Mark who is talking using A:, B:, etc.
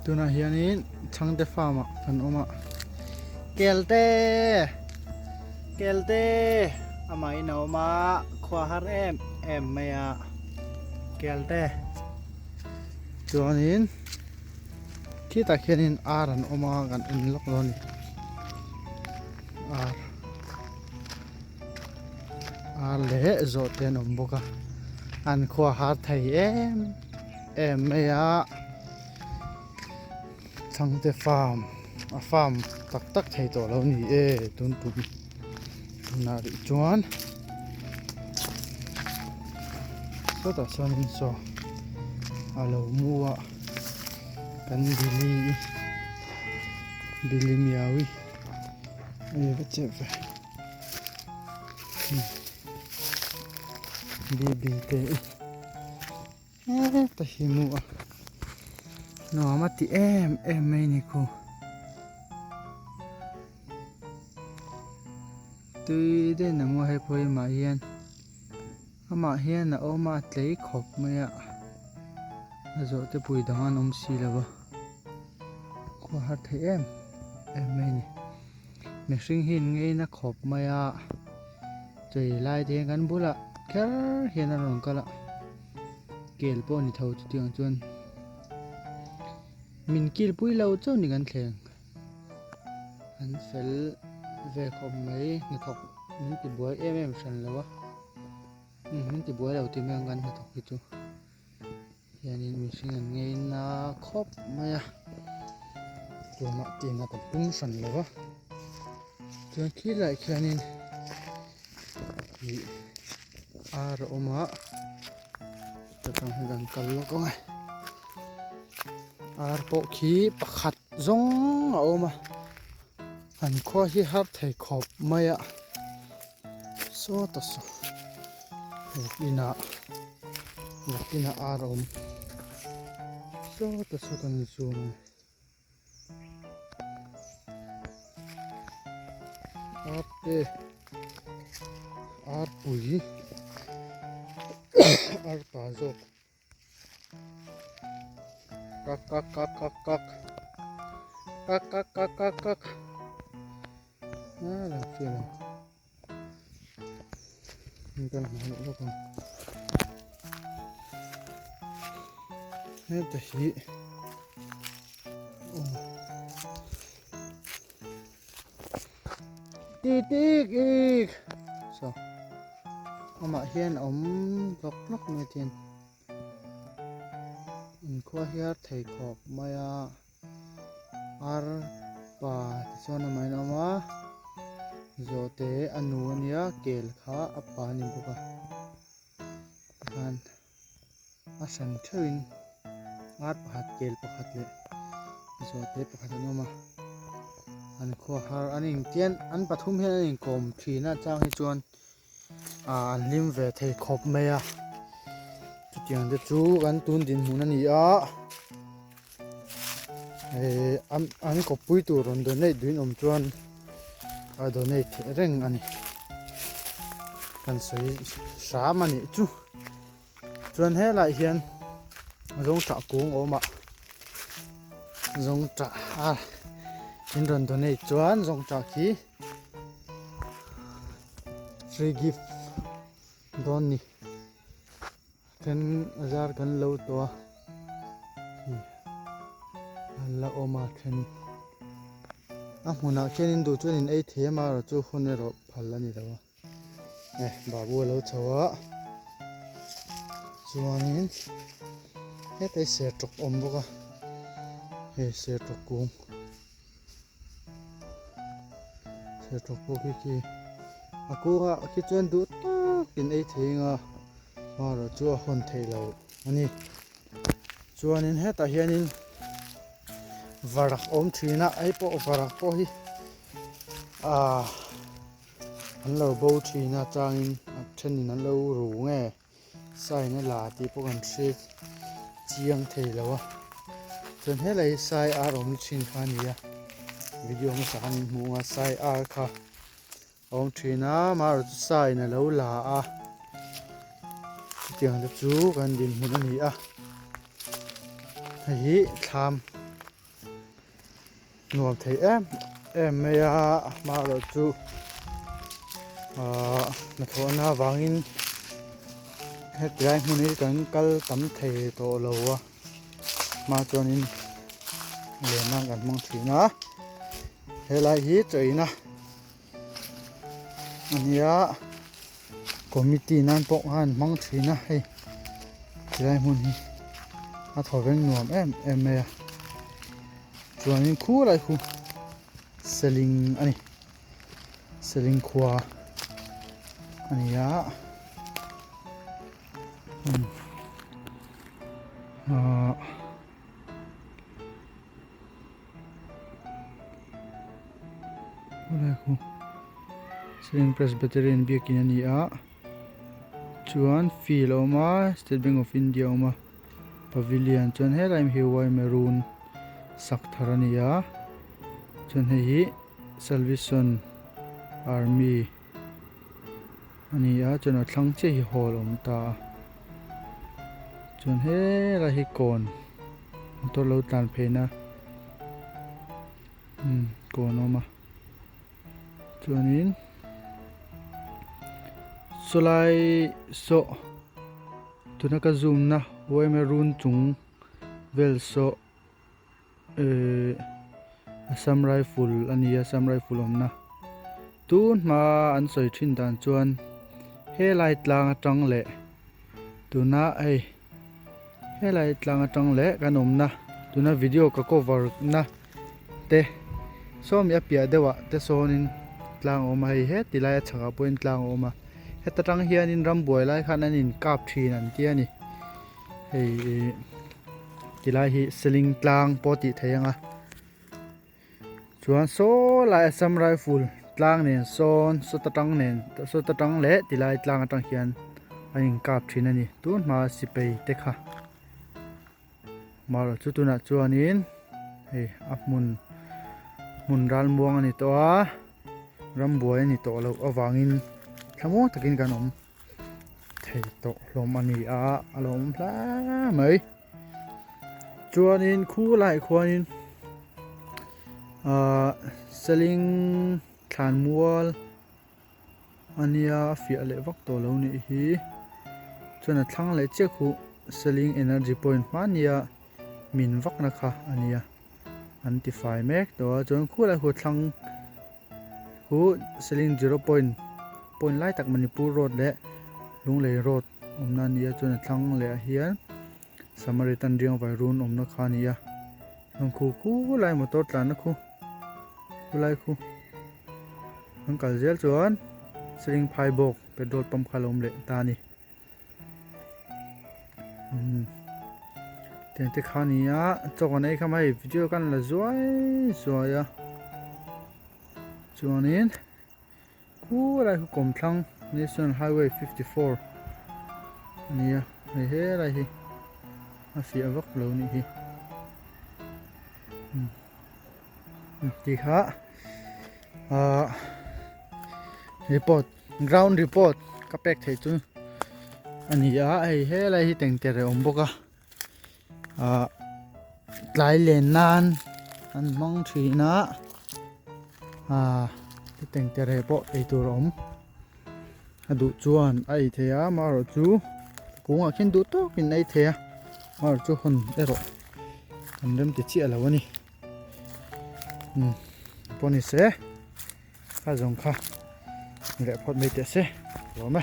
A: tuna hianin changte farma kan oma kelte kelte amai nauma khwa har em maya kelte chuanin khi ta khianin aran oma kan in lok loni ar le zo ten om boka an khwa har thai em maya changte farm tak thei to lo ni tun na ri chuan so ta sanin so alo muwa kan bili miawi ve chefe bibi te ta himua no mati em mai ni ko tui de na mo hai poi ma hian ama hian na oma tlei khop maya zo te pui dangan om si lawa ko har the em mai ni me hring hin ngei na khop maya chei lai te kan bula kher hian ron kala kel po ni thau chu tiang chuan min kil pui lo chu ni kan thleng an fel ve khom mai ni thok ni ti buai em san lawa ni ti buai lo ti mang kan thok hi chu hianin mi hring an ngei na khop maya chuan ti na ta pung san lawa chuan khi lai khianin ar oma tatang hian kal lo ko ngai ar po khi pakhat zong a oma an khwa hi har thei khop maya so ta so ina ar om so ta so kan zoom ape ar pui ar pa zo kak la fila kan hanu lo kan ta hi tik so ama hian om lok me tin in khwa hiar thei khop maya ar pa chona mai na ma zote anu ania kel kha apa ni boka kan asan thuin ar pakhat kel pakhat le zote pakhat no ma an khwa har aning tian an pathum hian aning kom thina chang hi chuan an lim ve thei khop maya tiang de chu kan tun din mun ani a an ko pui tu ron do nei duin om chuan a do nei reng ani kan sei sa mani chu chuan he lai hian zong ta kung oma zong ta in ron do nei chuan zong ta ki free gift don ni kan azar kan lo to la oma khen huna khenin du chuanin ei thema ro chu hunero phalani lawa babu lo chawa chuanin hete se tok om boka he se tok kung se tok po ki akuga ki chuan du ta kin ei thinga maro chu a hon thei lo ani chuanin heta hianin varak om thina ai po varak po hi an lo bo thina changin thenin an lo ru nge sai na la ti po kan thri chiang thei lawa chuan helai sai ar om thin kha nia video ma san muanga sai ar kha om thina mar sai na lo la a tiang de chu kan din mun ani a hi tham nuam thei em mày à mà rồi chú na thona wangin hết cái mun ấy cần kal tắm thei to lâu mà cho nên liền năng gần mong thủy nó thế lại hít trời na anh ya committee nan bốc han mong thủy na hay cái mun hi à thổi bên nuam em mày à cho nên khu lại khu selling ani selling khua ani ya lại khu selling Presbyterian biakin ani a chuan field oma State Bank of India oma pavilion chuan helai hiwai maroon sak tharani a chuan hei Salvation Army ani a chuan a thlang che hi hall om ta chuan helai hi kon to lo tan pheina kon oma chuanin solai so tunaka zoom na wai maroon chung vel so Assam rifle ani Assam rifle omna tun ma an soi thin dan chuan he lai tlang atang le tuna ai he lai tlang atang le kan omna tuna video ka cover na te som ya pia dewa te sonin tlang oma hi he tilai changa point tlang oma heta tang hian in rambuai lai khan an in kap thin an ti ani hei tilai hi selling tlang poti theyanga chuan so lai Assam rifle tlang nen son so tatang le tilai tlang atang hian ain kap thin ani tun ma sipei te kha mar chu tuna chuanin hei apmun mun ral muang ani to a rambuai ani to lo awangin thamo takin kan om thei to hlom ani a alom hla mai chuanin khu lai khuanin selling than mual ania fi ale vak to lo ni hi chuan thlang le che khu selling energy point mania min vak na kha ania antify mek to chuan khu lai khu thlang khu selling 0 point lai tak Manipur road le lunglei road omna nia chuan thlang le hian Samaritan riang vai run omna kha nia khu lai motor tlan na khu lai khu kal zel chuan selling phai bok petrol pump khalom le ta ni ten te khania chokon ei khamai video kan la zuai a chuanin khu lai khu kom thlang National Highway 54 nia he lai hi a fi avak lo ni hi ti kha report ground report ka pek thei chu ani a ei he lai hi teng te re om boka tlai len nan an mong thi na teng te re po ei tur om adu chuan ai thea maro chu kunga khin du to kin ai thea maro chu hon ero kan rem te chi ala wani poni se kha zong kha le phot me te se wa me